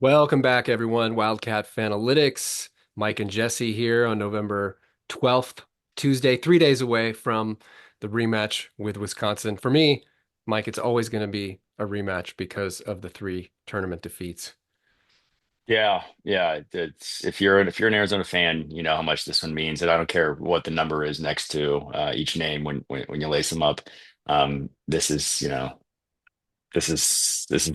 Welcome back, everyone. Wildcat Fanalytics. Mike and Jesse here on November 12th, Tuesday, 3 days away from the rematch with Wisconsin. For me, Mike, it's always going to be a rematch because of the three tournament defeats. Yeah. It's if you're an Arizona fan, you know how much this one means, and I don't care what the number is next to each name when you lace them up. This is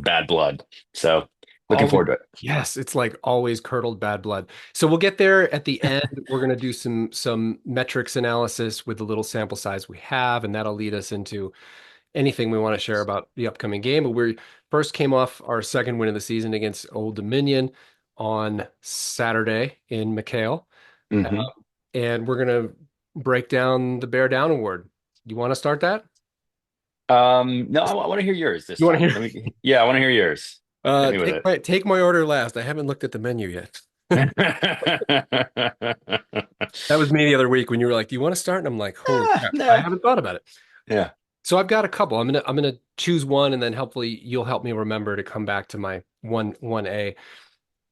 bad blood. So looking Always, forward to it. yes, it's like always curdled bad blood. So we'll get there at the end. We're going to do some metrics analysis with the little sample size we have, and that'll lead us into anything we want to share about the upcoming game. But we first came off our second win of the season against Old Dominion on Saturday in McHale. Um, hmm and we're going to break down the Bear Down Award. You want to start that? No, I want to hear yours this You want to time. hear? Yeah, I want to hear yours. Hit me with Take my order last. I haven't looked at the menu yet. it. That was me the other week when you were like, "Do you want to start?" And I'm like, "Holy crap, I Nah. haven't thought about it." Yeah. So I've got a couple. I'm gonna choose one, and then hopefully you'll help me remember to come back to my one A.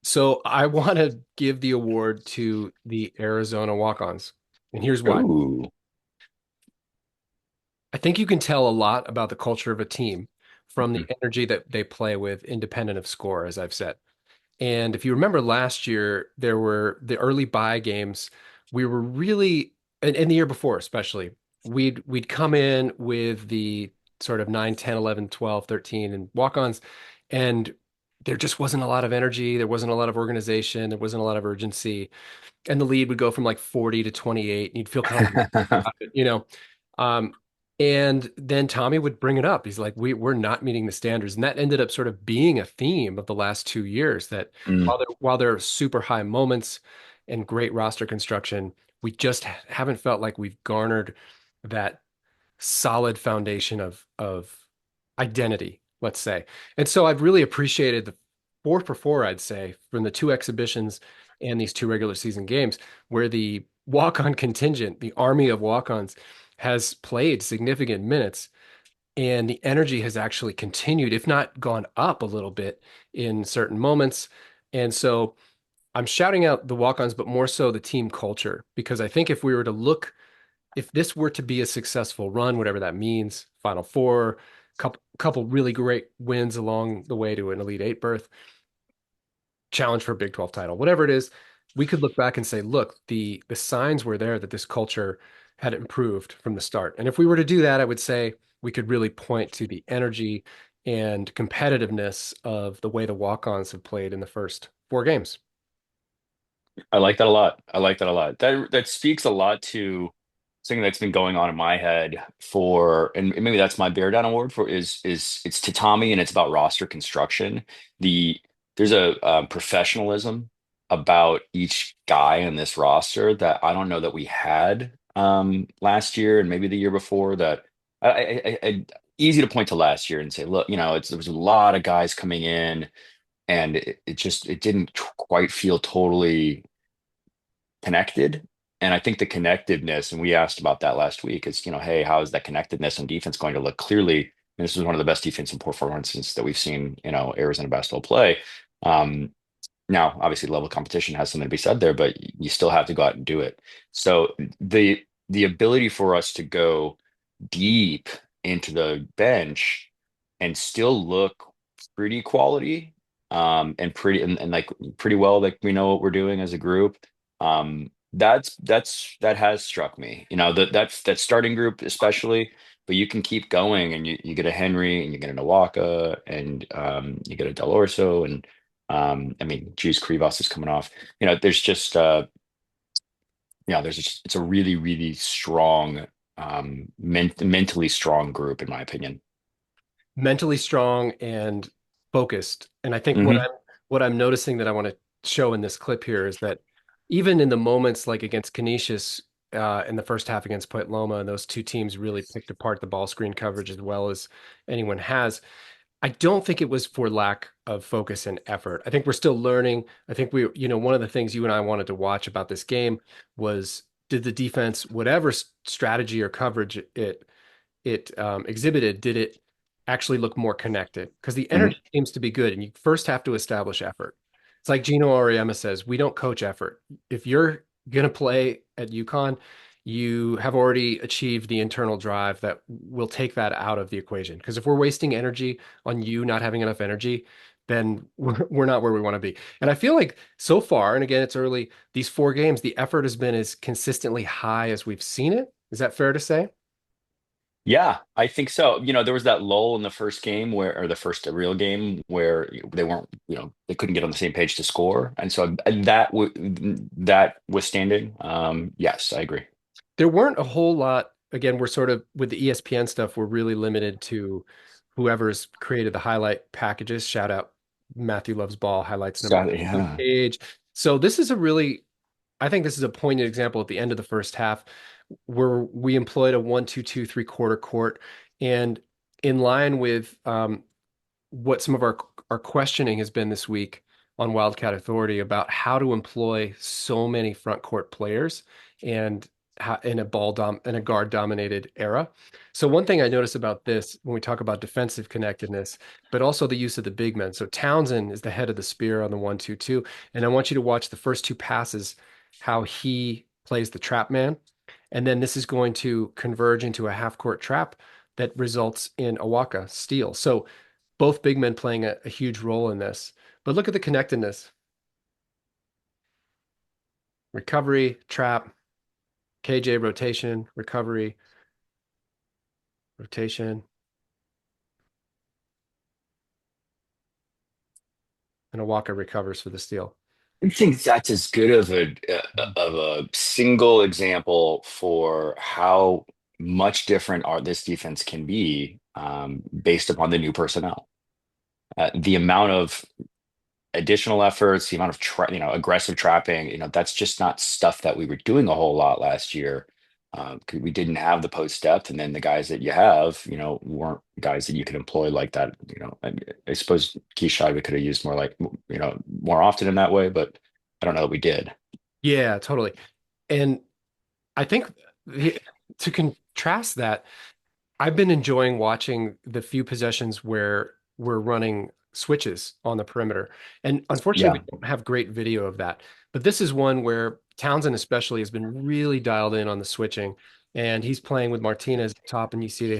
So I want to give the award to the Arizona Walk-Ons, and here's why. Ooh. I think you can tell a lot about the culture of a team from the Mhm. energy that they play with, independent of score, as I've said. And if you remember last year, there were the early bye games. We were really, and the year before especially, we'd come in with the sort of 9, 10, 11, 12, 13, and walk-ons, and there just wasn't a lot of energy. There wasn't a lot of organization. There wasn't a lot of urgency. And the lead would go from like 40 to 28, and you'd feel kind of weird about it. Um, and then Tommy would bring it up. He's like, we're not meeting the standards. And that ended up sort of being a theme of the last 2 years that Mm. while there are super high moments and great roster construction, we just haven't felt like we've garnered that solid foundation of identity, let's say. And so I've really appreciated the 4 for 4, I'd say, from the two exhibitions and these two regular season games, where the walk-on contingent, the army of walk-ons, has played significant minutes, and the energy has actually continued, if not gone up a little bit in certain moments. And so I'm shouting out the walk-ons, but more so the team culture, because I think if this were to be a successful run, whatever that means, Final Four, couple really great wins along the way to an Elite Eight berth, challenge for a Big 12 title, whatever it is, we could look back and say, look, the signs were there that this culture had improved from the start. And if we were to do that, I would say we could really point to the energy and competitiveness of the way the walk-ons have played in the first 4 games. I like that a lot. I like that a lot. That speaks a lot to something that's been going on in my head for, and maybe that's my bear down award for is it's to Tommy and it's about roster construction. The there's a professionalism about each guy in this roster that I don't know that we had last year and maybe the year before that easy to point to last year and say, look, there was a lot of guys coming in and it didn't quite feel totally connected. And I think the connectiveness, and we asked about that last week, is, hey, how is that connectedness on defense going to look? Clearly, this is one of the best defensive performances that we've seen, Arizona basketball play. Um, Now, obviously, level of competition has something to be said there, but you still have to go out and do it. So the ability for us to go deep into the bench and still look pretty quality, and and like pretty well, like we know what we're doing as a group. That has struck me. That starting group especially, but you can keep going and you get a Henry and you get a Nawaka and you get a Delorso and I mean, geez, Krivas is coming off. There's just it's a really, really strong, mentally strong group, in my opinion. Mentally strong and focused. And I think hmm what I'm noticing that I want to show in this clip here is that even in the moments like against Canisius in the first half against Point Loma, and those two teams really picked apart the ball screen coverage as well as anyone has. I don't think it was for lack of focus and effort. I think we're still learning. I think one of the things you and I wanted to watch about this game was, did the defense, whatever strategy or coverage it exhibited, did it actually look more connected? Because the hmm energy seems to be good, and you first have to establish effort. It's like Gino Auriemma says, we don't coach effort. If you're going to play at UConn, you have already achieved the internal drive that will take that out of the equation. Because if we're wasting energy on you not having enough energy, then we're not where we want to be. And I feel like so far, and again, it's early, these 4 games, the effort has been as consistently high as we've seen it. Is that fair to say? Yeah, I think so. There was that lull in the first game where, or the first real game where they weren't, they couldn't get on the same page to score, and so that withstanding, yes, I agree. There weren't a whole lot. Again, we're sort of with the ESPN stuff, we're really limited to whoever's created the highlight packages. Shout out Matthew Loves Ball, highlights number So, two yeah, page. So this is a really, I think this is a poignant example at the end of the first half where we employed a 1-2-2 3/4 court. And in line with what some of our questioning has been this week on Wildcat Authority about how to employ so many front court players and in a guard dominated era. So one thing I notice about this when we talk about defensive connectedness, but also the use of the big men. So Townsend is the head of the spear on the 1-2-2, and I want you to watch the first 2 passes, how he plays the trap man, and then this is going to converge into a half court trap that results in a Waka steal. So both big men playing a huge role in this. But look at the connectedness. Recovery, trap, KJ rotation, recovery, rotation, and Awaka recovers for the steal. I think that's as good of a single example for how much different this defense can be based upon the new personnel. The amount of additional efforts, the amount of aggressive trapping, that's just not stuff that we were doing a whole lot last year. 'Cause we didn't have the post depth, and then the guys that you have, weren't guys that you could employ like that. I suppose Keyshaw we could have used more like, more often in that way, but I don't know that we did. Yeah, totally. And I think to contrast that, I've been enjoying watching the few possessions where we're running switches on the perimeter. And unfortunately, Yeah. we don't have great video of that. But this is one where Townsend especially has been really dialed in on the switching. And he's playing with Martinez up top, and you see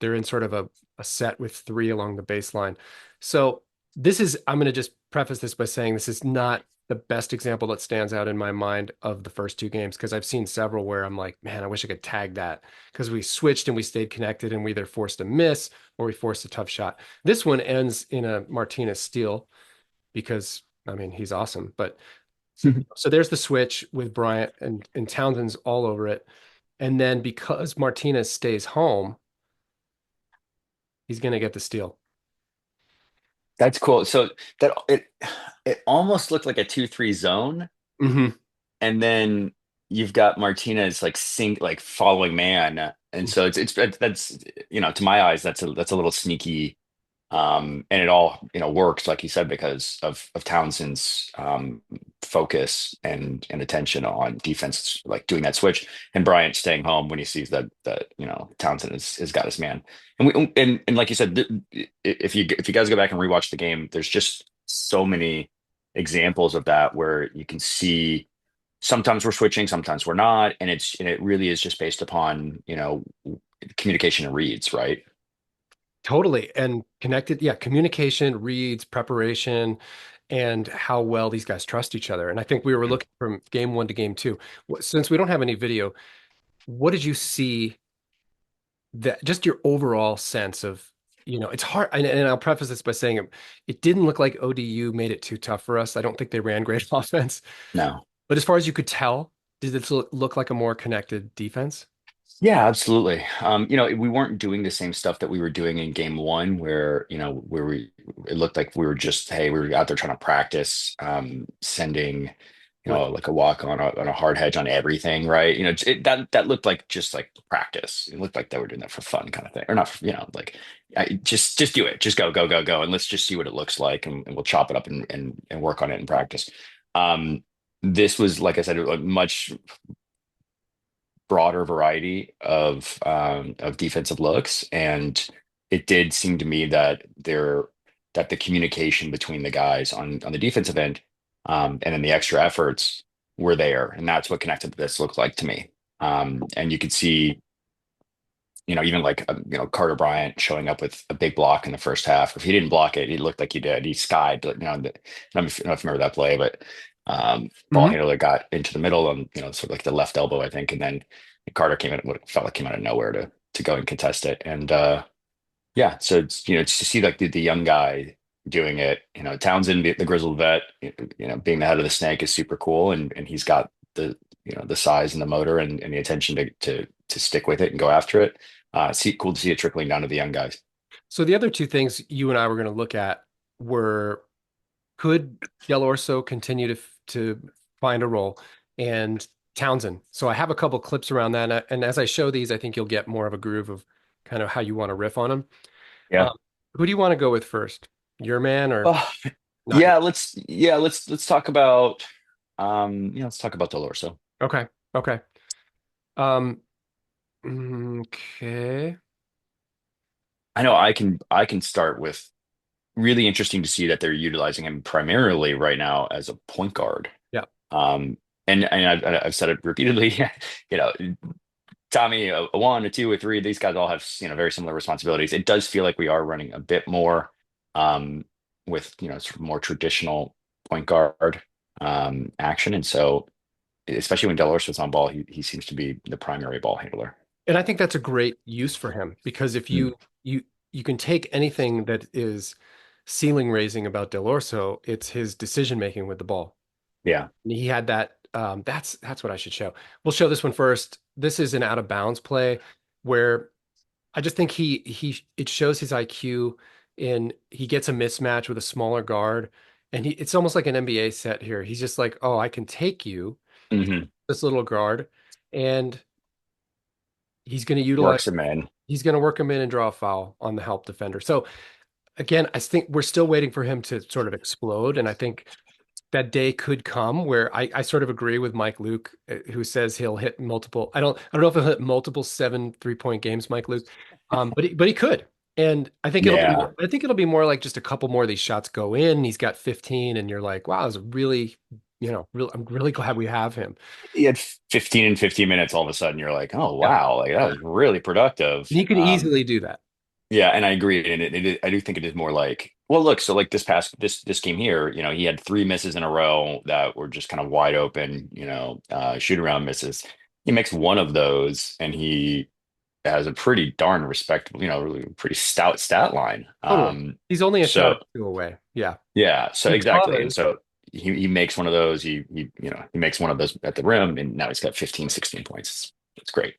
they're in sort of a set with 3 along the baseline. So I'm going to just preface this by saying this is not the best example that stands out in my mind of the first 2 games because I've seen several where I'm like, man, I wish I could tag that because we switched and we stayed connected and we either forced a miss or we forced a tough shot. This one ends in a Martinez steal because I mean he's awesome. But so there's the switch with Bryant and Townsend's all over it. And then because Martinez stays home, he's gonna get the steal. That's cool. So that it almost looked like a 2-3 zone, Hmm. and then you've got Martinez like sink like following man, and so that's to my eyes that's a little sneaky, and it all works like you said because of Townsend's focus and attention on defense, like doing that switch, and Bryant staying home when he sees that Townsend has got his man, and like you said, if you guys go back and rewatch the game, there's just so many examples of that where you can see sometimes we're switching, sometimes we're not, and it really is just based upon communication and reads, right? Totally. And connected, yeah, communication, reads, preparation, and how well these guys trust each other. And I think we were looking from game 1 to game 2. Since we don't have any video, what did you see that just your overall sense of, it's hard. And I'll preface this by saying it didn't look like ODU made it too tough for us. I don't think they ran great offense. No. But as far as you could tell, did this look like a more connected defense? Yeah, absolutely. We weren't doing the same stuff that we were doing in game one, where we it looked like we were just, hey, we were out there trying to practice, sending, Right. like a walk on a hard hedge on everything, right? That looked like just like practice. It looked like they were doing that for fun, kind of thing, or not, like just do it, just go, go, go, go, and let's just see what it looks like, and we'll chop it up and work on it in practice. This was, like I said, a much broader variety of defensive looks, and it did seem to me that the communication between the guys on the defensive end And then the extra efforts were there, and that's what connected this looked like to me. And you could see, even like Carter Bryant showing up with a big block in the first half. If he didn't block it, he looked like he did. He skied, but I don't know if you remember that play, but ball Hmm. handler got into the middle and sort of like the left elbow, I think, and then Carter came in, what felt like came out of nowhere to go and contest it. And yeah, so it's to see like the young guy doing it. Townsend, the grizzled vet, being the head of the snake is super cool, and he's got the size and the motor and the attention to stick with it and go after it. Cool to see it trickling down to the young guys. So the other two things you and I were going to look at were, could Del Orso continue to find a role, and Townsend. So I have a couple clips around that, and as I show these, I think you'll get more of a groove of kind of how you want to riff on them. Yeah. Um, who do you want to go with first? Your man or Oh, not your? let's talk about let's talk about Delorso. Okay, okay. Um, okay. I know I can start with really interesting to see that they're utilizing him primarily right now as a point guard. Yeah. Um, and I've said it repeatedly, you know, Tommy, a one, a two, a three, these guys all have, very similar responsibilities. It does feel like we are running a bit more um, with, sort of more traditional point guard action. And so, especially when Delors was on ball, he seems to be the primary ball handler. And I think that's a great use for him because if Mm, you can take anything that is ceiling raising about Del Orso, it's his decision making with the ball. yeah. And he had that. That's what I should show. We'll show this one first. This is an out of bounds play where I just think he it shows his IQ in he gets a mismatch with a smaller guard, and it's almost like an NBA set here. He's just like, oh, I can take you, Hmm. this little guard, and he's going to utilize. Works him in. He's going to work him in and draw a foul on the help defender. So again, I think we're still waiting for him to sort of explode, and I think that day could come where I sort of agree with Mike Luke, who says he'll hit multiple. I don't know if he'll hit multiple 7 3-point games, Mike Luke, but he could. And Yeah. I think it'll be more like just a couple more of these shots go in. He's got 15, and you're like, wow, it's really, I'm really glad we have him. He had 15 and 15 minutes. All of a sudden, you're like, oh, Yeah. wow, like that was really productive. And he could easily do that. Yeah, and I agree. And I do think it is more like, well, look, so like this game here, he had three misses in a row that were just kind of wide open, shoot around misses. He makes one of those, and he has a pretty darn respectable, really pretty stout stat line. Totally. He's only a shot or So two away. Yeah. yeah, so exactly, and Because so he makes one of those. He makes one of those at the rim, and now he's got 15, 16 points. It's great.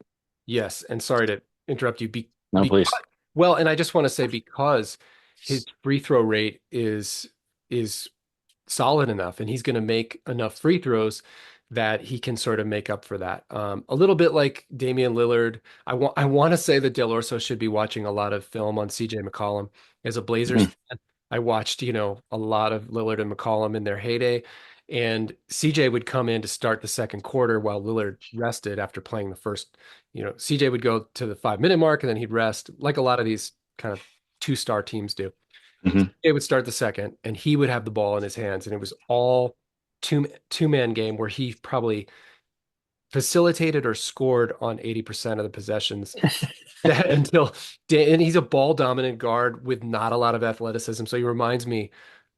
yes, and sorry to interrupt you. No, Because, please. well, and I just want to say because his free throw rate is solid enough, and he's going to make enough free throws that he can sort of make up for that. A little bit like Damian Lillard. I want to say that Del Orso should be watching a lot of film on CJ McCollum. As a Blazers Mhm. fan, I watched, a lot of Lillard and McCollum in their heyday. And CJ would come in to start the second quarter while Lillard rested after playing the first. CJ would go to the 5 minute mark and then he'd rest, like a lot of these kind of two-star teams do. Mhm. It would start the second, and he would have the ball in his hands, and it was all two man game where he probably facilitated or scored on 80% of the possessions until and he's a ball dominant guard with not a lot of athleticism. So he reminds me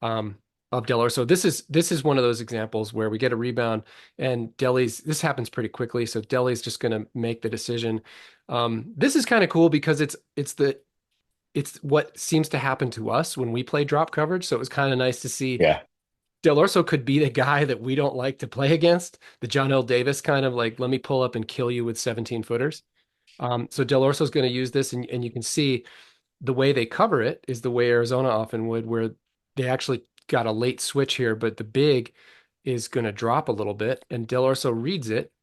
um, of Delor. So this is one of those examples where we get a rebound and this happens pretty quickly. So Delhi's just going to make the decision. This is kind of cool because it's what seems to happen to us when we play drop coverage. So it was kind of nice to see Yeah. Del Orso could be the guy that we don't like to play against, the John L. Davis kind of like, let me pull up and kill you with 17 footers. So Del Orso's going to use this, and you can see the way they cover it is the way Arizona often would, where they actually got a late switch here, but the big is going to drop a little bit, and Del Orso reads it,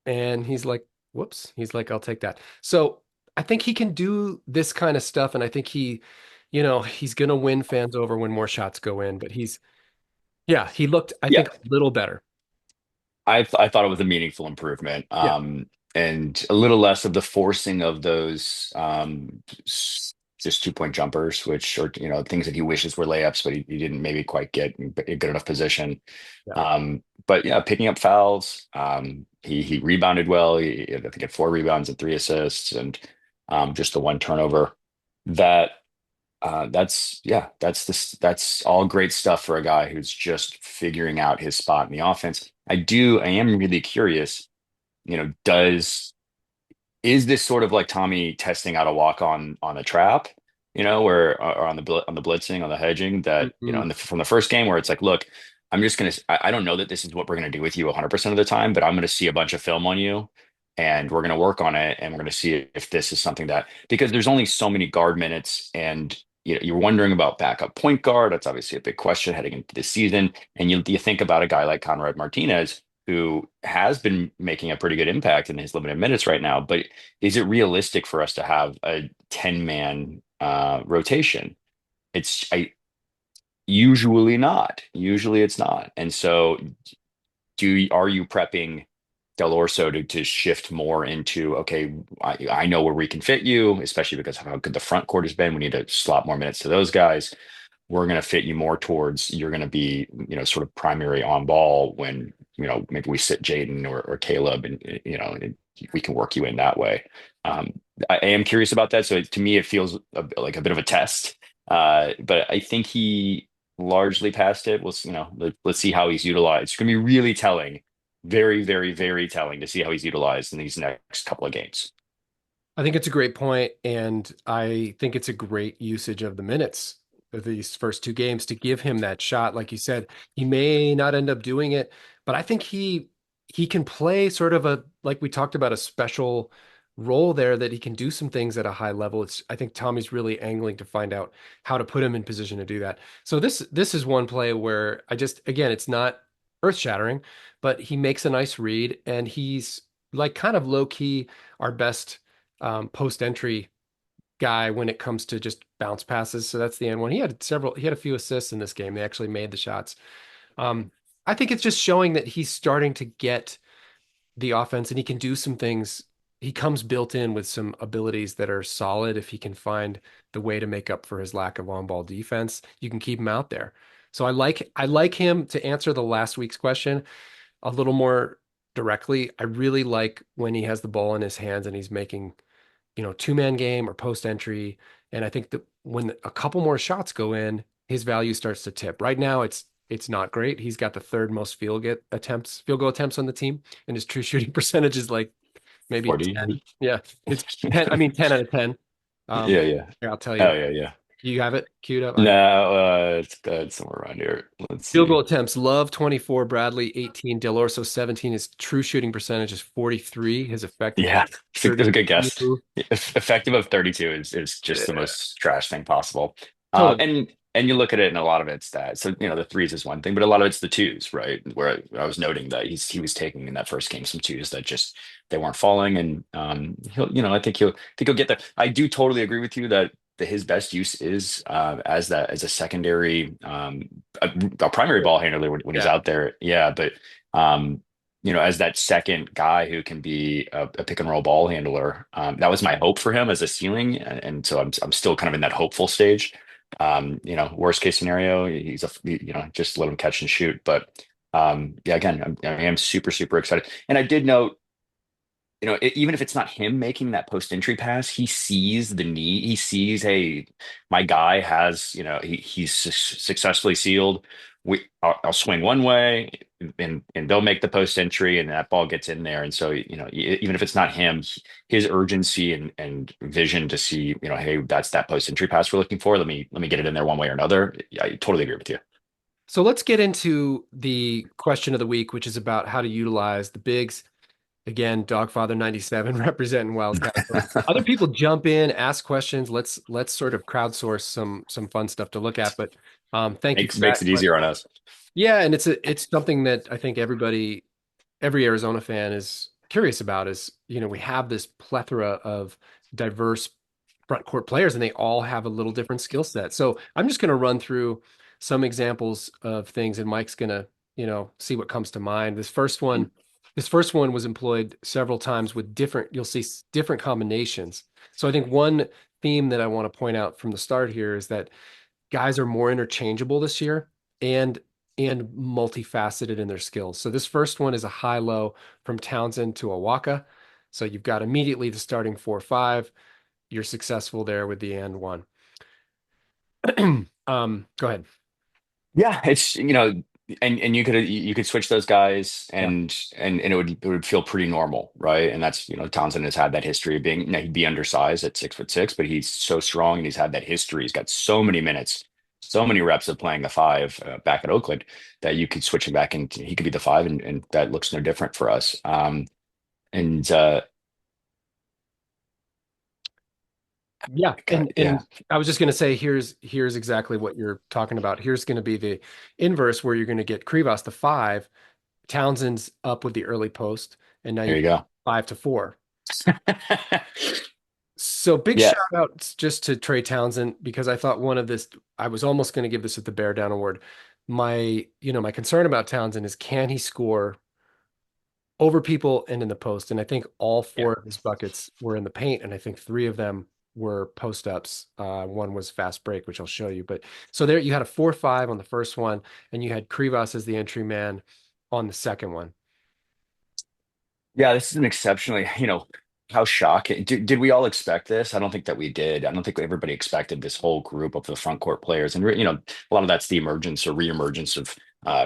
and he's like, whoops, he's like, I'll take that. So I think he can do this kind of stuff, and I think he's going to win fans over when more shots go in, but yeah, he looked, I Yeah. think, a little better. I thought it was a meaningful improvement, Yeah. and a little less of the forcing of those just 2 point jumpers, which are, things that he wishes were layups, but he didn't maybe quite get in a good enough position. Yeah. But yeah, picking up fouls. He rebounded well. I think he had 4 rebounds and 3 assists, and just the one turnover. That that's all great stuff for a guy who's just figuring out his spot in the offense. I am really curious, does is this sort of like Tommy testing out a walk on a trap, where or on on the blitzing, on the hedging that, Mhm. from the first game where it's like, look, I don't know that this is what we're gonna do with you 100% of the time, but I'm gonna see a bunch of film on you and we're gonna work on it and we're gonna see if this is something that because there's only so many guard minutes and you're wondering about backup point guard. That's obviously a big question heading into the season. And you think about a guy like Conrad Martinez, who has been making a pretty good impact in his limited minutes right now, but is it realistic for us to have a 10-man rotation? I usually not. Usually it's not. And so are you prepping Del Orso to shift more into, okay, I know where we can fit you, especially because of how good the front court has been. We need to slot more minutes to those guys. We're going to fit you more towards you're going to be, sort of primary on ball when, maybe we sit Jaden or Caleb and, and we can work you in that way. Um, I am curious about that. So to me, it feels like a bit of a test. But I think he largely passed it. Let's see how he's utilized. It's going to be really telling, very, very, very telling to see how he's utilized in these next couple of games. I think it's a great point, and I think it's a great usage of the minutes of these first two games to give him that shot. Like you said, he may not end up doing it, but I think he can play sort of a like we talked about a special role there that he can do some things at a high level. It's I think Tommy's really angling to find out how to put him in position to do that. So this is one play where I just again, it's not earth-shattering, but he makes a nice read and he's like kind of low key our best post entry guy when it comes to just bounce passes. So that's the end one. He had a few assists in this game. They actually made the shots. Um, I think it's just showing that he's starting to get the offense and he can do some things. He comes built in with some abilities that are solid. If he can find the way to make up for his lack of on-ball defense, you can keep him out there. So I like him to answer the last week's question a little more directly. I really like when he has the ball in his hands and he's making two-man game or post entry. And I think that when a couple more shots go in, his value starts to tip. Right now, it's not great. He's got the third most field goal attempts on the team, and his true shooting percentage is like maybe 40. 10. Yeah, it's 10. I mean, 10 out of 10. Yeah, yeah. Here, I'll tell Oh, you. yeah, yeah. You have it queued up. No, it's somewhere around here. Let's Field goal see. attempts, Love 24, Bradley 18, Delorso 17. His true shooting percentage is 43. His effective Yeah, it's a good guess. 32. Effective of 32 is just the most trash thing possible. Totally. And you look at it, and a lot of it's that. So the threes is one thing, but a lot of it's the twos, right? Where I was noting that he was taking in that first game some twos that just they weren't falling, and I think he'll get there. I do totally agree with you that his best use is as a secondary a primary ball handler when he's Yeah. out there. Yeah, but um, as that second guy who can be a pick and roll ball handler. That was my hope for him as a ceiling, and so I'm still kind of in that hopeful stage. Worst case scenario, just let him catch and shoot. But yeah, again, I am super super excited, and I did note even if it's not him making that post entry pass, he sees the need. He sees, hey, my guy has, he's successfully sealed. I'll swing one way, and they'll make the post entry, and that ball gets in there. And so, even if it's not him, his urgency and vision to see, hey, that's that post entry pass we're looking for. Let me get it in there one way or another. I totally agree with you. So let's get into the question of the week, which is about how to utilize the bigs. Again, Dogfather 97 representing Wildcat. So other people jump in, ask questions. Let's sort of crowdsource some fun stuff to look at. But thank you for Makes that it easier on us. yeah, and it's something that I think every Arizona fan is curious about is, we have this plethora of diverse front court players and they all have a little different skill set. So I'm just going to run through some examples of things and Mike's going to, see what comes to mind. This first one was employed several times with different, you'll see different combinations. So I think one theme that I want to point out from the start here is that guys are more interchangeable this year and multifaceted in their skills. So this first one is a high-low from Townsend to Awaka. So you've got immediately the starting 4-5. You're successful there with the and one. Go ahead. Yeah, it's and you could switch those guys Yeah. and it would feel pretty normal, right? And that's Townsend has had that history of being he'd be undersized at 6'6", but he's so strong and he's had that history. He's got so many minutes, so many reps of playing the five back at Oakland that you could switch him back and he could be the five, and that looks no different for us. And Yeah, God, and yeah, I was just going to say here's exactly what you're talking about. Here's going to be the inverse where you're going to get Krivas the 5, Townsend's up with the early post, and now there you you go. 5-4. So big Yeah, shout outs just to Trey Townsend because I thought one of this I was almost going to give this at the Bear Down Award. My concern about Townsend is can he score over people and in the post? And I think all yeah. four of his buckets were in the paint, and I think three of them were post ups. One was fast break, which I'll show you. But so there you had a 4-5 on the first one, and you had Krivas as the entry man on the second one. Yeah, this is an exceptionally, how shocking. Did we all expect this? I don't think that we did. I don't think everybody expected this whole group of the front court players. And, a lot of that's the emergence or reemergence of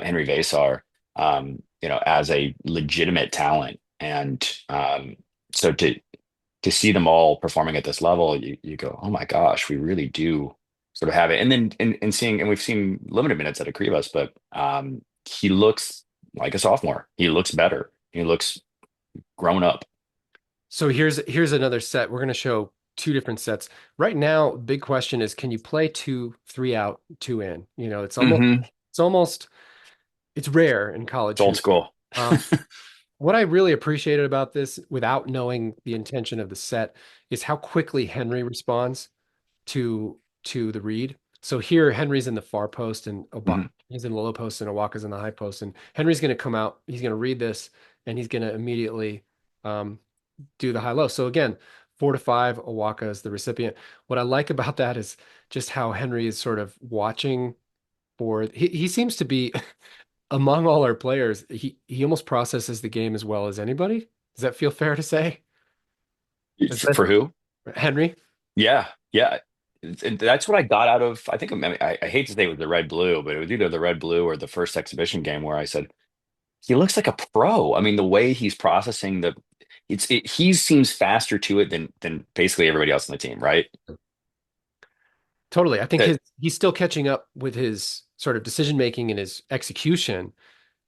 Henry Vasar, as a legitimate talent. And so to see them all performing at this level, you go, oh my gosh, we really do sort of have it. And then in seeing, and we've seen limited minutes at Akribas, but he looks like a sophomore. He looks better. He looks grown up. So here's another set. We're going to show two different sets. Right now, big question is can you play two, three out, two in? Hmm. It's almost it's rare in college It's old hoop. school. Um, what I really appreciated about this, without knowing the intention of the set, is how quickly Henry responds to the read. So here, Henry's in the far post and Mhm. he's in the low post and Awaka's in the high post. And Henry's going to come out, he's going to read this, and he's going to immediately um, do the high low. So again, 4-5, Awaka is the recipient. What I like about that is just how Henry is sort of watching for he seems to be among all our players, he almost processes the game as well as anybody. Does that feel fair to say? Is that For who? Henry? Yeah, yeah. And that's what I got out of. I think I hate to say it was the red blue, but it was either the red blue or the first exhibition game where I said he looks like a pro. I mean, the way he's processing he seems faster to it than basically everybody else on the team, right? Totally. I think That he's still catching up with his sort of decision making and his execution,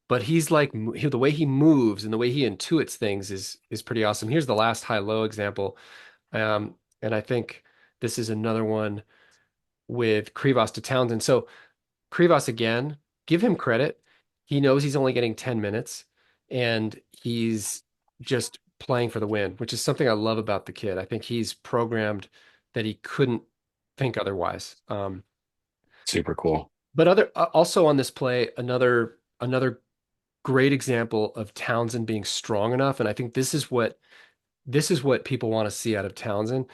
but he's like the way he moves and the way he intuits things is pretty awesome. Here's the last high-low example. And I think this is another one with Krivas to Townsend. So Krivas again, give him credit. He knows he's only getting 10 minutes and he's just playing for the win, which is something I love about the kid. I think he's programmed that he couldn't think otherwise. super cool. But also on this play, another great example of Townsend being strong enough, and I think this is what people want to see out of Townsend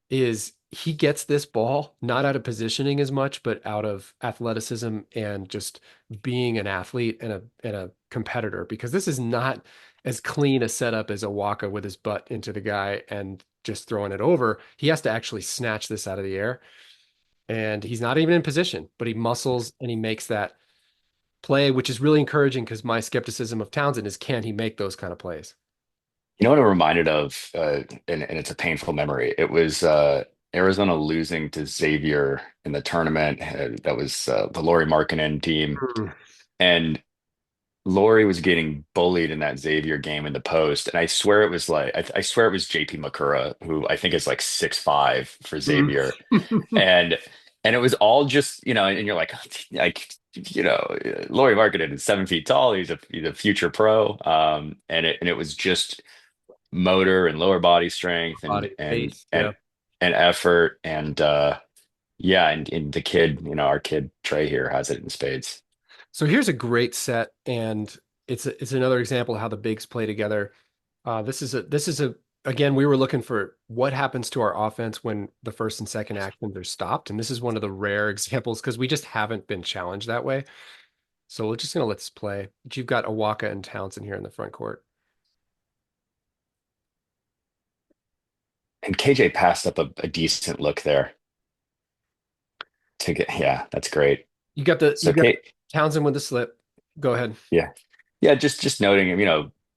is he gets this ball not out of positioning as much, but out of athleticism and just being an athlete and a competitor. Because this is not as clean a setup as a Waka with his butt into the guy and just throwing it over. He has to actually snatch this out of the air, and he's not even in position, but he muscles and he makes that play, which is really encouraging because my skepticism of Townsend is can he make those kind of plays? You know what I'm reminded of, and it's a painful memory. It was Arizona losing to Xavier in the tournament. That was the Lauri Markkanen team, Mm, and Laurie was getting bullied in that Xavier game in the post, and I swear it was like I swear it was JP Makura, who I think is like 6'5" for mm. Xavier, and and it was all just and you're like Laurie Marketed is 7 feet tall. He's a future pro, and it was just motor and lower body strength and Body and pace, and yeah. and effort and yeah, and the kid, our kid Trey here has it in spades. So here's a great set, and it's another example of how the bigs play together. This is a again, we were looking for what happens to our offense when the first and second actions are stopped. And this is one of the rare examples because we just haven't been challenged that way. So we're just going to let this play. But you've got Awaka and Townsend here in the front court. And KJ passed up a decent look there to get, yeah, that's great. You So got Kate, Townsend with the slip. Go ahead. yeah, yeah, just noting,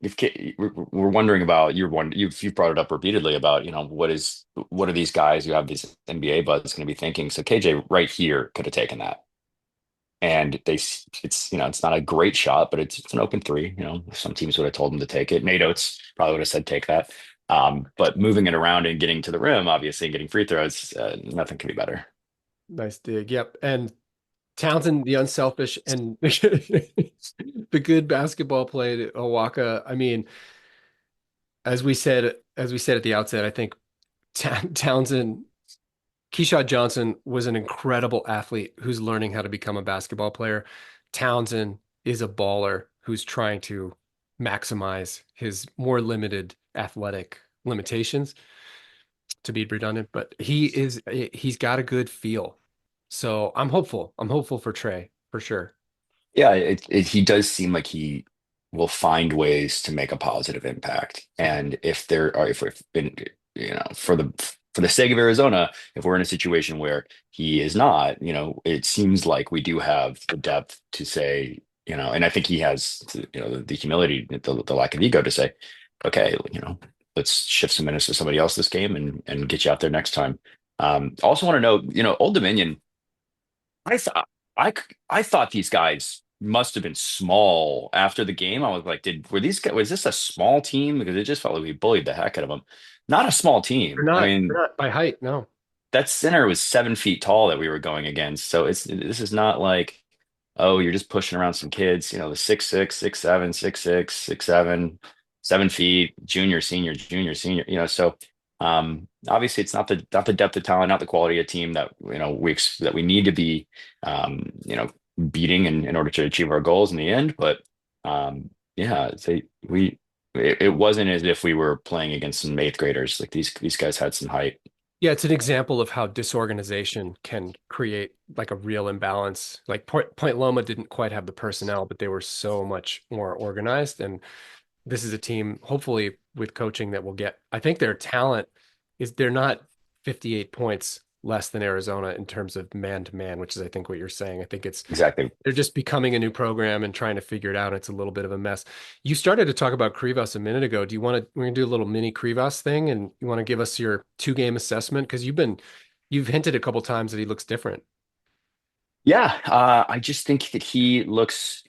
if we're wondering about you've brought it up repeatedly about what are these guys who have these NBA buds going to be thinking? So KJ right here could have taken that, and it's not a great shot, but it's an open three. Some teams would have told him to take it. Nate Oates probably would have said take that. But moving it around and getting to the rim, obviously, and getting free throws, nothing can be better. Nice dig. Yep. And Townsend, the unselfish and the good basketball play to Awaka. I mean, as we said at the outset, I think Townsend, Keyshawn Johnson was an incredible athlete who's learning how to become a basketball player. Townsend is a baller who's trying to maximize his more limited athletic limitations, to be redundant, but he's got a good feel. So I'm hopeful. I'm hopeful for Trey for sure. Yeah, he does seem like he will find ways to make a positive impact. And if we've been, for the sake of Arizona, if we're in a situation where he is not, it seems like we do have the depth to say, and I think he has, the humility, the lack of ego to say, okay, let's shift some minutes to somebody else this game and get you out there next time. Also want to know, Old Dominion. I thought I I thought these guys must have been small after the game. I was like, did were these guys, was this a small team? Because it just felt like we bullied the heck out of them. Not a small They're team. I not they're mean, not by height, no. that center was 7 feet tall that we were going against. So this is not like, oh, you're just pushing around some kids, the 6'6", 6'7", 6'6", 6'7", 7 feet, junior, senior, so obviously it's not the depth of talent, not the quality of team that that we need to be beating in order to achieve our goals in the end. But yeah, it wasn't as if we were playing against some eighth graders. Like these guys had some height. Yeah, it's an example of how disorganization can create like a real imbalance. Like Point Loma didn't quite have the personnel, but they were so much more organized. And this is a team, hopefully, with coaching that will get. I think their talent is they're not 58 points less than Arizona in terms of man to man, which is I think what you're saying. I think it's Exactly. they're just becoming a new program and trying to figure it out. It's a little bit of a mess. You started to talk about Krivas a minute ago. Do you want to, we're gonna do a little mini Krivas thing and you want to give us your 2 game assessment? Because you've hinted a couple times that he looks different. Yeah, I just think that he looks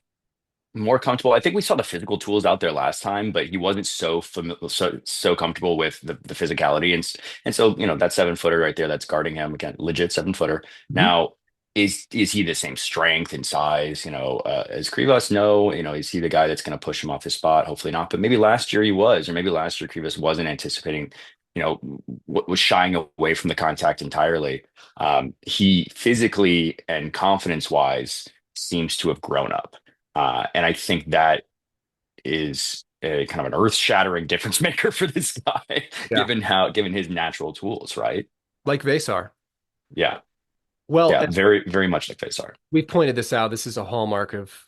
more comfortable. I think we saw the physical tools out there last time, but he wasn't so comfortable with the physicality, and so that 7 footer right there that's guarding him again, legit 7 footer. Mhm. Now, is he the same strength and size, as Krivas? No, is he the guy that's going to push him off his spot? Hopefully not. But maybe last year he was, or maybe last year Krivas wasn't anticipating, was shying away from the contact entirely. He physically and confidence wise seems to have grown up. And I think that is a kind of an earth-shattering difference maker for this guy, Yeah. given his natural tools, right? Like Vasar. Yeah, Well, yeah, and very, very much like Faisar. we've pointed this out. This is a hallmark of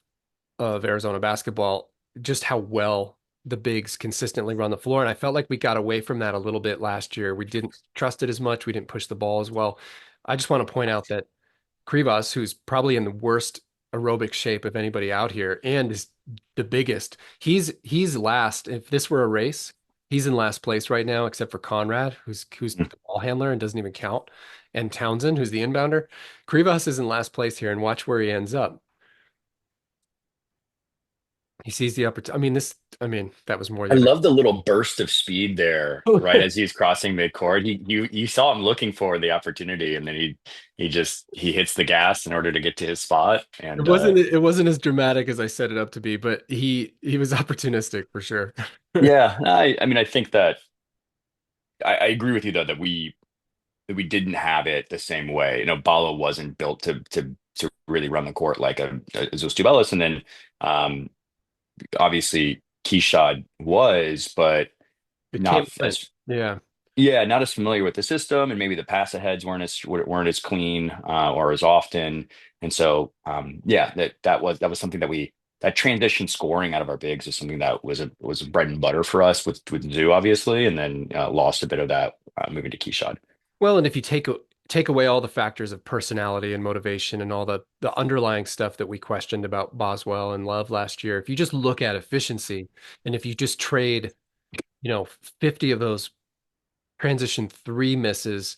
Arizona basketball, just how well the bigs consistently run the floor. And I felt like we got away from that a little bit last year. We didn't trust it as much. We didn't push the ball as well. I just want to point out that Krivas, who's probably in the worst aerobic shape of anybody out here and is the biggest, he's last. If this were a race, he's in last place right now, except for Conrad, who's the ball handler and doesn't even count, and Townsend, who's the inbounder. Krivas is in last place here, and watch where he ends up. He sees the opportunity. That was more I the other. love the little burst of speed there, right as he's crossing midcourt. You saw him looking for the opportunity, and then he hits the gas in order to get to his spot. It And wasn't it wasn't as dramatic as I set it up to be, but he was opportunistic for sure. yeah, I mean, I think that I agree with you though that we didn't have it the same way. Balo wasn't built to really run the court like a Tubelis, and then obviously Keshad was, but It came not with as Yeah. Yeah, not as familiar with the system, and maybe the pass aheads weren't as clean or as often. And so, yeah, that was something that we that transition scoring out of our bigs is something that was bread and butter for us with Zoo, obviously, and then lost a bit of that moving to Keyshawn. Well, and if you take away all the factors of personality and motivation and all the underlying stuff that we questioned about Boswell and Love last year, if you just look at efficiency and if you just trade, 50 of those transition three misses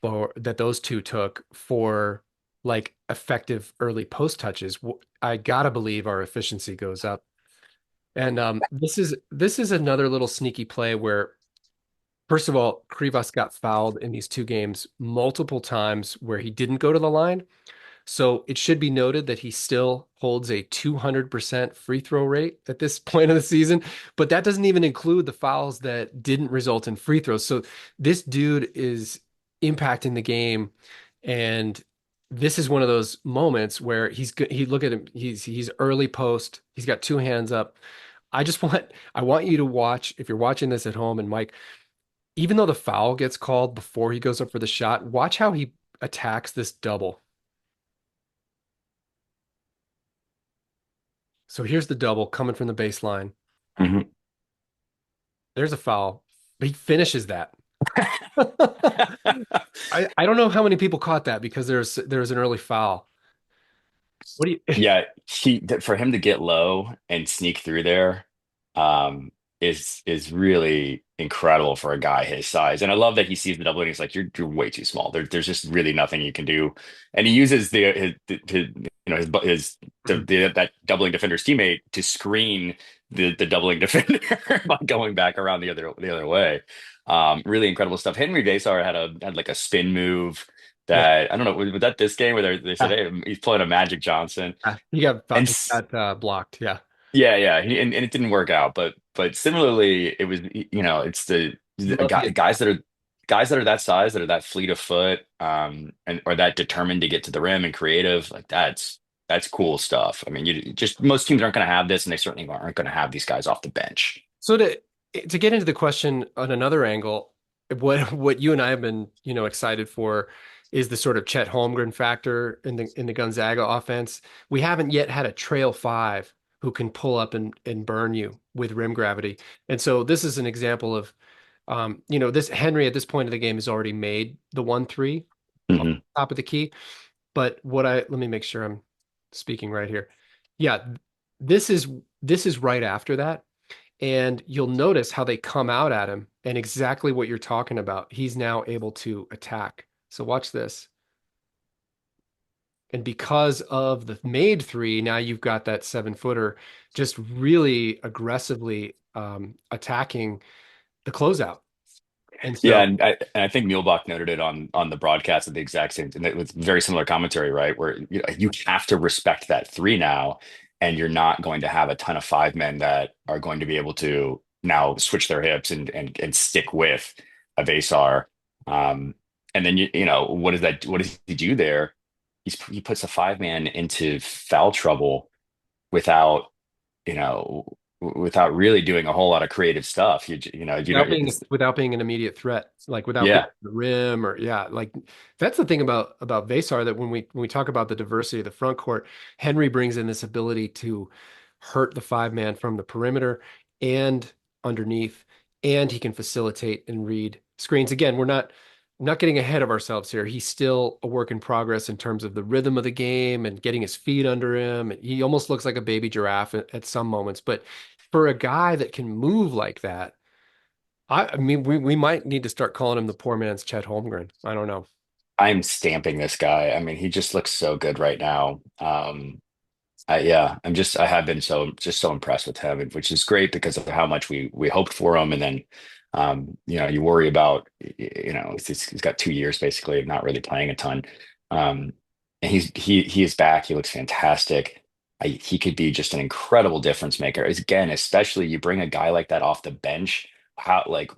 for that those two took for like effective early post touches, I gotta believe our efficiency goes up. And this is another little sneaky play where, first of all, Krivas got fouled in these two games multiple times where he didn't go to the line. So it should be noted that he still holds a 200% free throw rate at this point of the season, but that doesn't even include the fouls that didn't result in free throws. So this dude is impacting the game, and this is one of those moments where he's good. He look at him. He's early post. He's got two hands up. I want you to watch if you're watching this at home, and Mike, even though the foul gets called before he goes up for the shot, watch how he attacks this double. So here's the double coming from the baseline. Mhm. There's a foul. But he finishes that. I don't know how many people caught that because there's an early foul. What do you Yeah, for him to get low and sneak through there, um, is really incredible for a guy his size. And I love that he sees the double and he's like, "You're way too small. There's just really nothing you can do." And he uses that doubling defender's teammate to screen the doubling defender by going back around the other way. Really incredible stuff. Henry Vasar had like a spin move Yeah. that I don't know, was that this game where they said, Yeah. "Hey, he's pulling a Magic Johnson," and He got blocked. Yeah. yeah, yeah, and it didn't work out, but similarly, it was it's the Love the guys that are that size, that are that fleet of foot, and or that determined to get to the rim and creative, like that's cool stuff. I mean, you just most teams aren't going to have this, and they certainly aren't going to have these guys off the bench. So to get into the question on another angle, what you and I have been, excited for is the sort of Chet Holmgren factor in the Gonzaga offense. We haven't yet had a trail five who can pull up and burn you with rim gravity. And so this is an example of this Henry at this point of the game has already made the 1-3 on Hmm. top of the key. But let me make sure I'm speaking right here. Yeah, this is this is right after that. And you'll notice how they come out at him and exactly what you're talking about. He's now able to attack. So watch this. And because of the made three, now you've got that 7-footer just really aggressively attacking the closeout. And Yeah, so, and I think Muehlbach noted it on the broadcast at the exact same, and it was very similar commentary, right? Where you have to respect that three now, and you're not going to have a ton of five men that are going to be able to now switch their hips and stick with a Vasar. And then what is that? What does he do there? He puts a five man into foul trouble without you know without really doing a whole lot of creative stuff. without being an immediate threat, like without getting Yeah. to the rim or yeah, like that's the thing about Vasar that when we talk about the diversity of the front court, Henry brings in this ability to hurt the five man from the perimeter and underneath, and he can facilitate and read screens. Again, we're not getting ahead of ourselves here. He's still a work in progress in terms of the rhythm of the game and getting his feet under him. He almost looks like a baby giraffe at some moments, but for a guy that can move like that, I mean, we might need to start calling him the poor man's Chet Holmgren. I don't know. I'm stamping this guy. I mean, he just looks so good right now. Yeah, I have been so impressed with him, which is great because of how much we hoped for him. And then, you worry about, he's got 2 years basically of not really playing a ton. Um, and he is back. He looks fantastic. He could be just an incredible difference maker. Again, especially you bring a guy like that off the bench. How like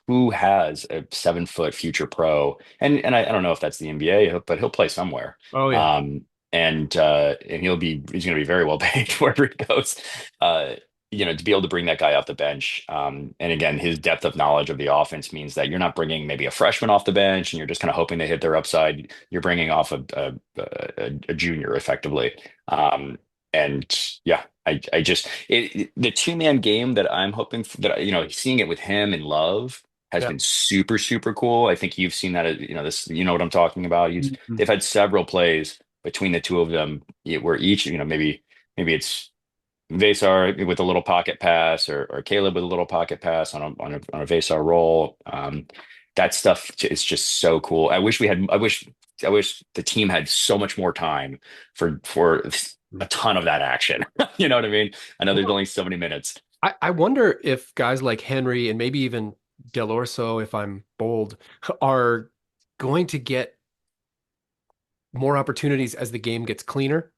who has a 7 foot future pro? And I don't know if that's the NBA, but he'll play somewhere. Oh yeah. And he's going to be very well paid wherever he goes. Uh, to be able to bring that guy off the bench. And again, his depth of knowledge of the offense means that you're not bringing maybe a freshman off the bench and you're just kind of hoping they hit their upside. You're bringing off a junior effectively. And yeah, I just the two-man game that I'm hoping for, that seeing it with him and Love has Yeah. been super super cool. I think you've seen that this what I'm talking about. Mhm. They've had several plays between the two of them where each maybe it's Vasar with a little pocket pass, or Caleb with a little pocket pass on a Vasar roll. That stuff is just so cool. I wish the team had so much more time for a ton of that action. You know what I mean? I know there's Well, only so many minutes. I wonder if guys like Henry and maybe even Delorso, if I'm bold, are going to get more opportunities as the game gets cleaner,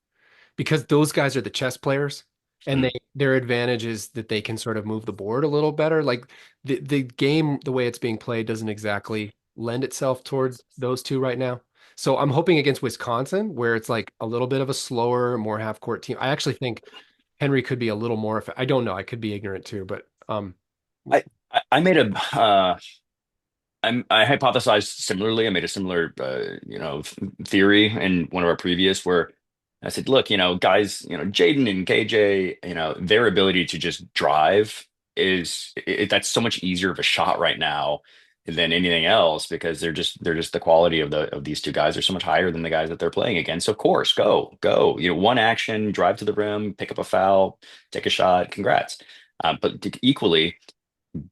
because those guys are the chess players, and Mm. their advantage is that they can sort of move the board a little better. Like the game, the way it's being played doesn't exactly lend itself towards those two right now. So I'm hoping against Wisconsin, where it's like a little bit of a slower, more half court team. I actually think Henry could be a little more. I don't know. I could be ignorant too, but I I made a I hypothesized similarly. I made a similar, theory in one of our previous where I said, look, guys, Jaden and KJ, their ability to just drive that's so much easier of a shot right now than anything else because they're just the quality of these two guys are so much higher than the guys that they're playing against. So of course, go, one action, drive to the rim, pick up a foul, take a shot, congrats. But equally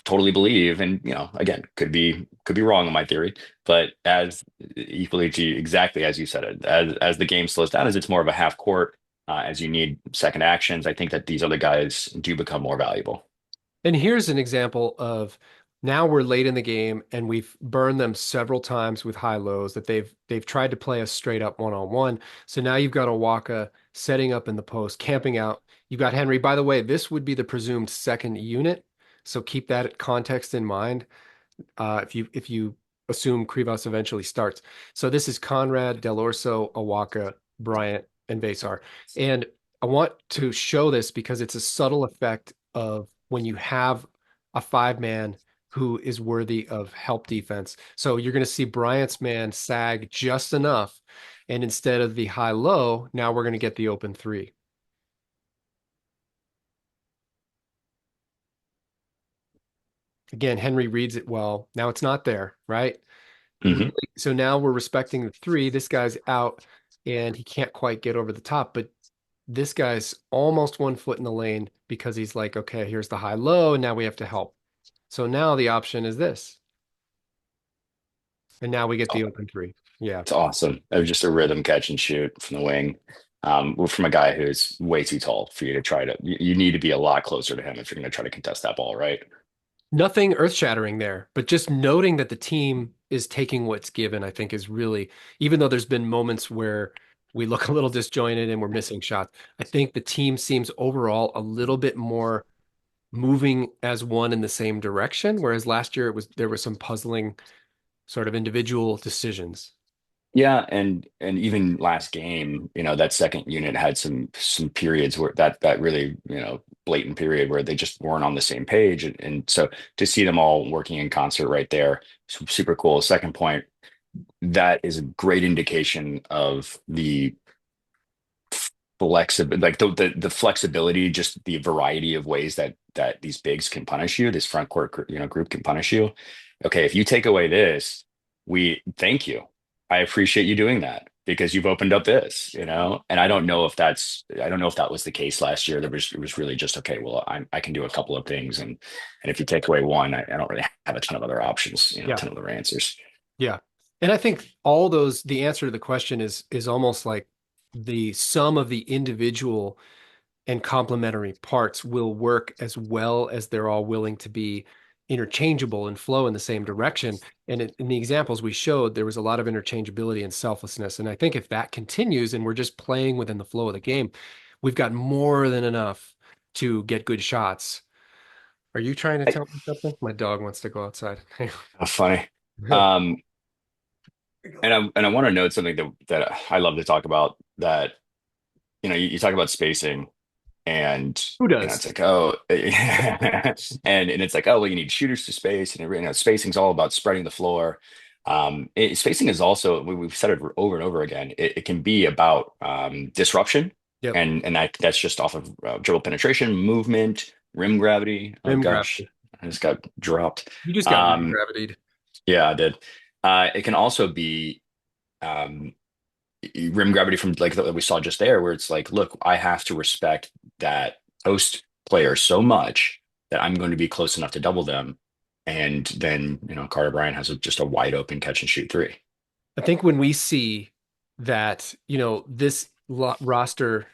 totally believe, and again, could be wrong on my theory, but as equally to exactly as you said it, as the game slows down, as it's more of a half court, as you need second actions, I think that these other guys do become more valuable. And here's an example of, now we're late in the game and we've burned them several times with high lows that they've tried to play us straight up one-on-one. So now you've got Owaka setting up in the post, camping out. You've got Henry. By the way, this would be the presumed second unit. So keep that context in mind, if you assume Krivas eventually starts. So this is Conrad, Del Orso, Awaka, Bryant, and Vasar. And I want to show this because it's a subtle effect of when you have a five-man who is worthy of help defense. So you're going to see Bryant's man sag just enough. And instead of the high-low, now we're going to get the open three. Again, Henry reads it well. Now it's not there, right? Hmm. Really, so now we're respecting the three. This guy's out and he can't quite get over the top, but this guy's almost 1 foot in the lane because he's like, okay, here's the high low, and now we have to help. So now the option is this. And now we get the open three. Yeah. It's awesome. It was just a rhythm catch and shoot from the wing. From a guy who's way too tall for you to try to. You need to be a lot closer to him if you're going to try to contest that ball, right? Nothing earth-shattering there, but just noting that the team is taking what's given, I think is really, even though there's been moments where we look a little disjointed and we're missing shots, I think the team seems overall a little bit more moving as one in the same direction, whereas last year there was some puzzling sort of individual decisions. Yeah, and even last game, that second unit had some periods where that really, blatant period where they just weren't on the same page, and so to see them all working in concert right there, super cool. Second point, that is a great indication of the flexibility, like the flexibility, just the variety of ways that these bigs can punish you. This front court, group can punish you. Okay, if you take away this, we thank you. I appreciate you doing that because you've opened up this, and I don't know if that was the case last year. It was really just okay. Well, I can do a couple of things, and if you take away one, I don't really have a ton of other options, a Yeah. ton of other answers. Yeah. And I think all those, the answer to the question is almost like the sum of the individual and complementary parts will work as well as they're all willing to be interchangeable and flow in the same direction. And in the examples we showed, there was a lot of interchangeability and selflessness. And I think if that continues and we're just playing within the flow of the game, we've got more than enough to get good shots. Are you trying to I, tell me something? My dog wants to go outside. how funny. Um, and I want to note something that I love to talk about that, you talk about spacing. And Who it's does? like, oh, and it's like, oh, well, you need shooters to space, and spacing's all about spreading the floor. Spacing is also, we've said it over and over again. It can be about disruption, Yep. and that's just off of dribble penetration, movement, rim gravity. Oh Rim gosh, gravity. I just got dropped. You just got rim Um, gravitated. yeah, I did. It can also be um, rim gravity from like that we saw just there, where it's like, look, I have to respect that post player so much that I'm going to be close enough to double them. And then, Carter Bryant has just a wide open catch and shoot three. I think when we see that, this roster,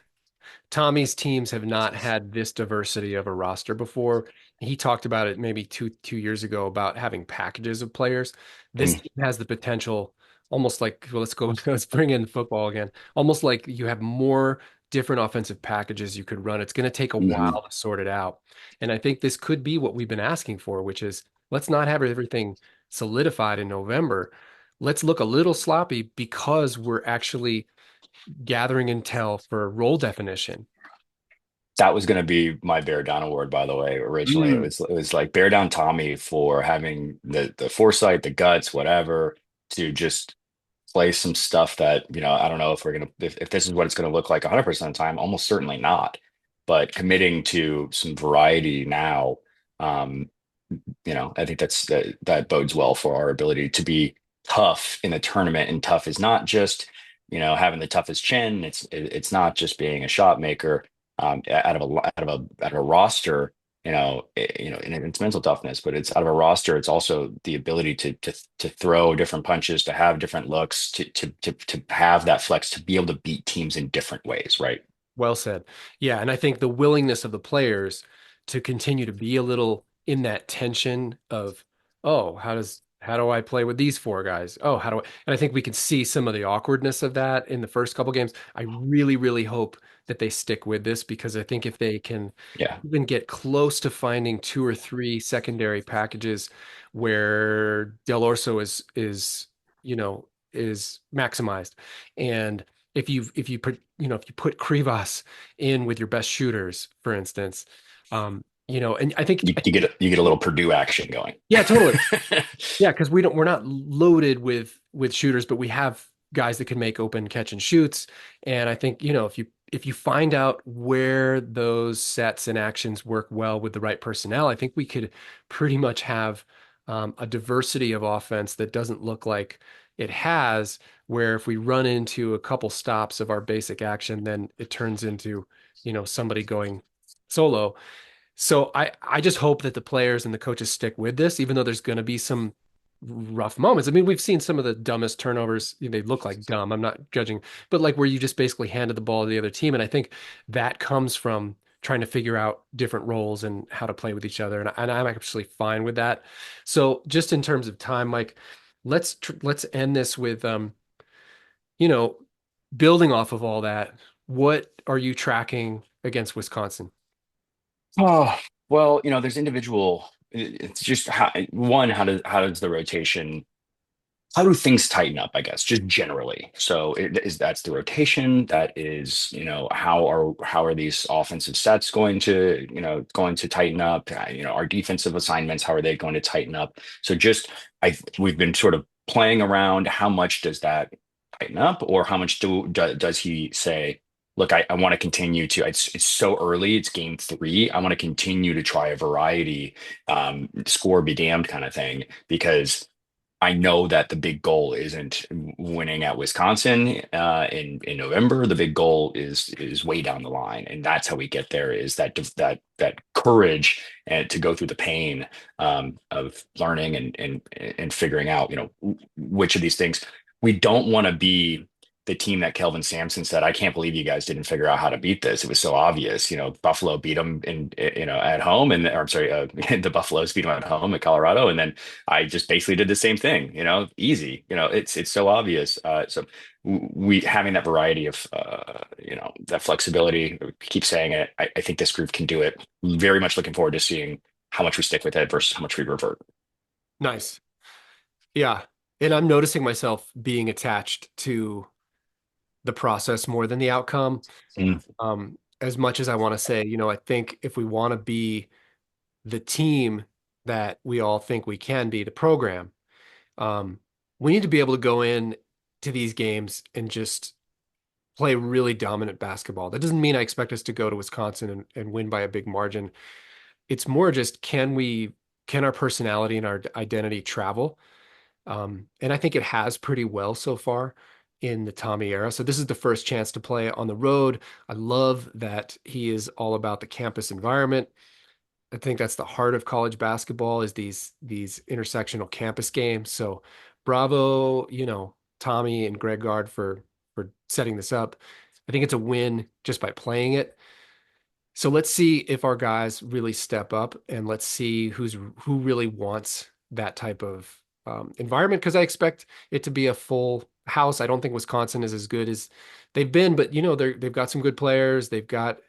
Tommy's teams have not had this diversity of a roster before. He talked about it maybe two years ago about having packages of players. This Mm, team has the potential, almost like, well, let's go, let's bring in football again. Almost like you have more different offensive packages you could run. It's going to take a mhm. while to sort it out. And I think this could be what we've been asking for, which is let's not have everything solidified in November. Let's look a little sloppy because we're actually gathering intel for role definition. That was going to be my bear down award, by the way. Originally, it Mm. was it was like bear down Tommy for having the foresight, the guts, whatever, to just play some stuff that, I don't know if we're gonna if this is what it's gonna look like 100% of the time, almost certainly not. But committing to some variety now, um, I think that bodes well for our ability to be tough in the tournament. And tough is not just, having the toughest chin. It's not just being a shot maker out of a roster. And it's mental toughness, but it's out of a roster. It's also the ability to throw different punches, to have different looks, to have that flex, to be able to beat teams in different ways, right? Well said. Yeah, and I think the willingness of the players to continue to be a little in that tension of, oh, how do I play with these four guys? Oh, how do I? And I think we can see some of the awkwardness of that in the first couple games. I really, really hope that they stick with this because I think if they can Yeah. even get close to finding two or three secondary packages where Del Orso is maximized and if you put Krivas in with your best shooters, for instance, and You get a little Purdue action going. yeah, totally, yeah, because we're not loaded with shooters, but we have guys that can make open catch and shoots, and I think if you find out where those sets and actions work well with the right personnel, I think we could pretty much have a diversity of offense that doesn't look like it has, where if we run into a couple stops of our basic action, then it turns into, somebody going solo. So I just hope that the players and the coaches stick with this, even though there's going to be some rough moments. I mean, we've seen some of the dumbest turnovers. They look like dumb. I'm not judging, but like where you just basically handed the ball to the other team. And I think that comes from trying to figure out different roles and how to play with each other. And I'm actually fine with that. So just in terms of time, Mike, let's end this with you know, building off of all that. What are you tracking against Wisconsin? Oh, well, there's individual. It's just how does the rotation, how do things tighten up, I guess, just generally. So that's the rotation. That is, how are these offensive sets going to tighten up? Our defensive assignments, how are they going to tighten up? So just we've been sort of playing around. How much does that tighten up, or how much does he say? Look, I want to continue to. It's so early. It's game three. I want to continue to try a variety, score be damned kind of thing, because I know that the big goal isn't winning at Wisconsin in November. The big goal is way down the line, and that's how we get there. Is that courage and to go through the pain of learning and figuring out, which of these things we don't want to be. The team that Kelvin Sampson said, "I can't believe you guys didn't figure out how to beat this. It was so obvious." Buffalo beat them at home, or I'm sorry, the Buffaloes beat them at home at Colorado, and then I just basically did the same thing, easy. It's so obvious. So we having that variety of, that flexibility. Keep saying it. I think this group can do it. Very much looking forward to seeing how much we stick with it versus how much we revert. Nice. Yeah. And I'm noticing myself being attached to the process more than the outcome. Mm. as much as I want to say, I think if we want to be the team that we all think we can be, the program, um, we need to be able to go in to these games and just play really dominant basketball. That doesn't mean I expect us to go to Wisconsin and win by a big margin. It's more just can our personality and our identity travel? And I think it has pretty well so far in the Tommy era. So this is the first chance to play on the road. I love that he is all about the campus environment. I think that's the heart of college basketball is these intersectional campus games. So bravo, Tommy and Greg Gard for setting this up. I think it's a win just by playing it. So let's see if our guys really step up and let's see who really wants that type of environment because I expect it to be a full house. I don't think Wisconsin is as good as they've been, but they've got some good players. They've got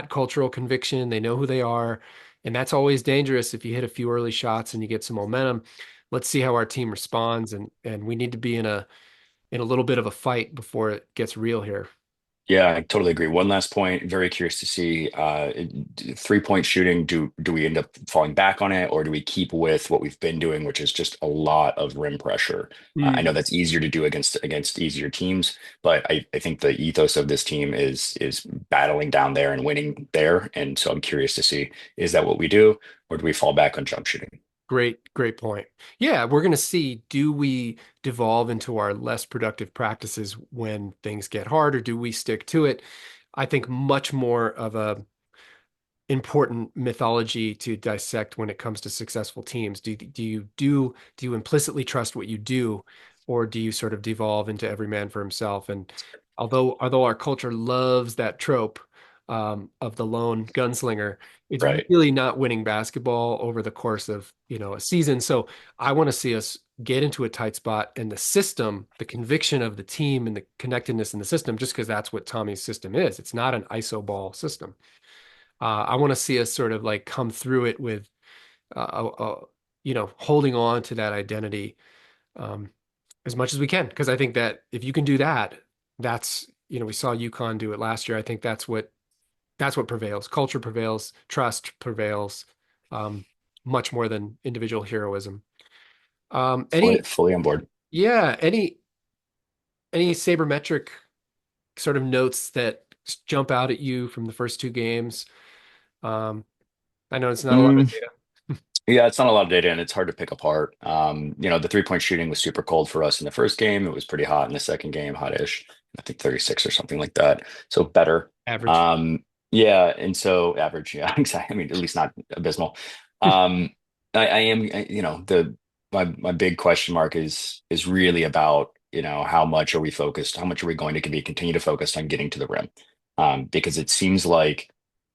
cultural conviction. They know who they are, and that's always dangerous if you hit a few early shots and you get some momentum. Let's see how our team responds, and we need to be in a little bit of a fight before it gets real here. Yeah, I totally agree. One last point. Very curious to see 3-point shooting. Do we end up falling back on it, or do we keep with what we've been doing, which is just a lot of rim pressure? I know that's easier to do against easier teams, but I think the ethos of this team is battling down there and winning there. And so I'm curious to see, is that what we do, or do we fall back on jump shooting? Great, great point. Yeah, we're going to see, do we devolve into our less productive practices when things get hard, or do we stick to it? I think much more of a important mythology to dissect when it comes to successful teams. Do you implicitly trust what you do, or do you sort of devolve into every man for himself? And although our culture loves that trope of the lone gunslinger, it's Right. really not winning basketball over the course of a season. So I want to see us get into a tight spot and the system, the conviction of the team and the connectedness in the system, just because that's what Tommy's system is. It's not an iso ball system. I want to see us sort of like come through it with, holding on to that identity um, as much as we can. Because I think that if you can do that, we saw UConn do it last year. I think that's what prevails. Culture prevails, trust prevails, um, much more than individual heroism. Um, Fully, any, fully on board. yeah, any sabermetric sort of notes that jump out at you from the first two games? Um, I know it's not a lot of Mm, data. Yeah, it's not a lot of data and it's hard to pick apart. The 3-point shooting was super cold for us in the first game. It was pretty hot in the second game, hot-ish. I think 36 or something like that. So better. Average. Um, yeah, and so average, yeah, exactly. I mean, at least not abysmal. Um, I am, the my big question mark is really about, how much are we focused? How much are we going to be continue to focus on getting to the rim? Because it seems like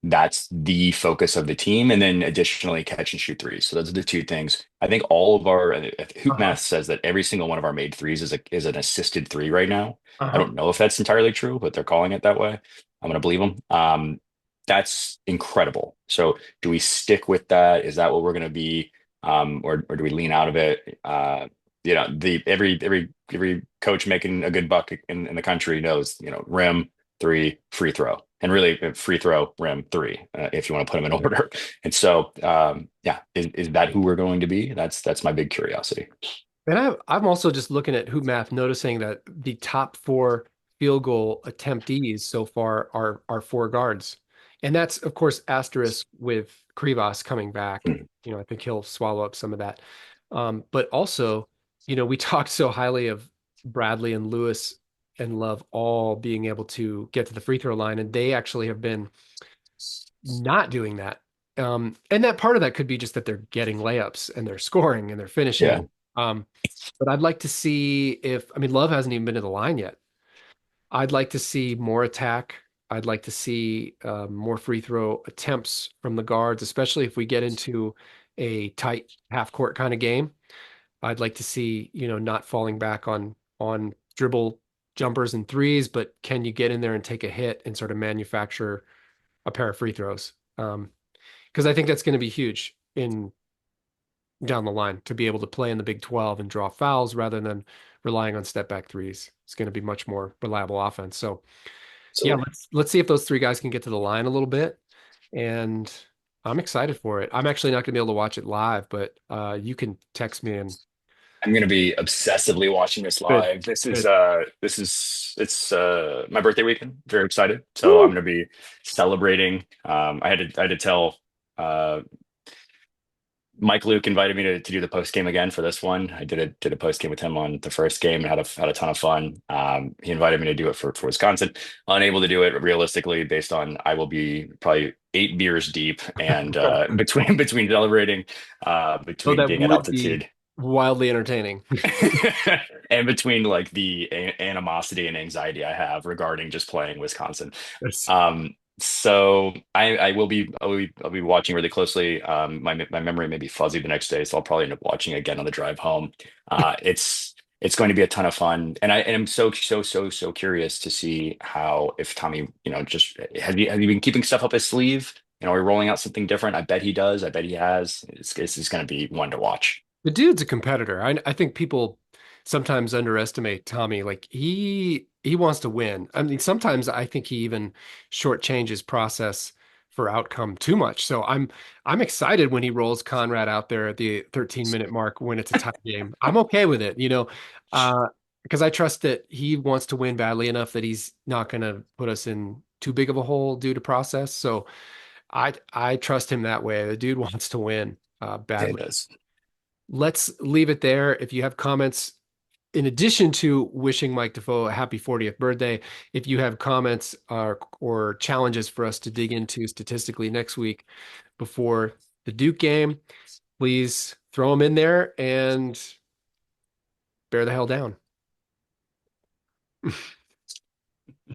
that's the focus of the team. And then additionally, catch and shoot threes. So those are the two things. I think all of our hoop Uh-huh. math says that every single one of our made threes is an assisted three right now. I Uh-huh. don't know if that's entirely true, but they're calling it that way. I'm going to believe them. That's incredible. So do we stick with that? Is that what we're going to be? Or do we lean out of it? The every coach making a good buck in the country knows, rim, three, free throw, and really free throw, rim, three, if you want to put them in order. And so, yeah, is that who we're going to be? That's my big curiosity. And I'm also just looking at Hoop Math, noticing that the top four field goal attemptees so far are four guards. And that's, of course, asterisk with Krivas coming back. Hmm. I think he'll swallow up some of that. But also, we talked so highly of Bradley and Lewis and Love all being able to get to the free throw line, and they actually have been not doing that. And that part of that could be just that they're getting layups and they're scoring and they're Yeah, finishing. Um, but I'd like to see I mean, Love hasn't even been to the line yet. I'd like to see more attack. I'd like to see more free throw attempts from the guards, especially if we get into a tight half court kind of game. I'd like to see, not falling back on dribble jumpers and threes, but can you get in there and take a hit and sort of manufacture a pair of free throws? Because I think that's going to be huge in down the line to be able to play in the Big 12 and draw fouls rather than relying on step back threes. It's going to be much more reliable offense. So Yeah, So let's see if those three guys can get to the line a little bit. And I'm excited for it. I'm actually not going to be able to watch it live, but you can text me and I'm gonna be obsessively watching this good, live. good. This is it's my birthday weekend. Very excited. So I'm Woo! gonna be celebrating. I had to tell uh Mike Luke invited me to do the post game again for this one. I did a post game with him on the first game and had a ton of fun. He invited me to do it for Wisconsin. Unable to do it realistically based on I will be probably 8 beers deep and between celebrating Oh, between that being at would be altitude wildly entertaining. and between like the animosity and anxiety I have regarding just playing Wisconsin. Yes. So I'll be watching really closely. My memory may be fuzzy the next day, so I'll probably end up watching again on the drive home. It's going to be a ton of fun, and I'm so curious to see how if Tommy, just has he been keeping stuff up his sleeve? Are we rolling out something different? I bet he does. I bet he has. It's going to be one to watch. The dude's a competitor. I think people sometimes underestimate Tommy. Like he wants to win. I mean, sometimes I think he even shortchanges process for outcome too much. So I'm excited when he rolls Conrad out there at the 13-minute mark when it's a tie game. I'm okay with it, because I trust that he wants to win badly enough that he's not going to put us in too big of a hole due to process. So I trust him that way. The dude wants to win It badly. does. Let's leave it there. If you have comments, in addition to wishing Mike Defoe a happy 40th birthday, if you have comments or challenges for us to dig into statistically next week before the Duke game, please throw them in there and bear the hell down.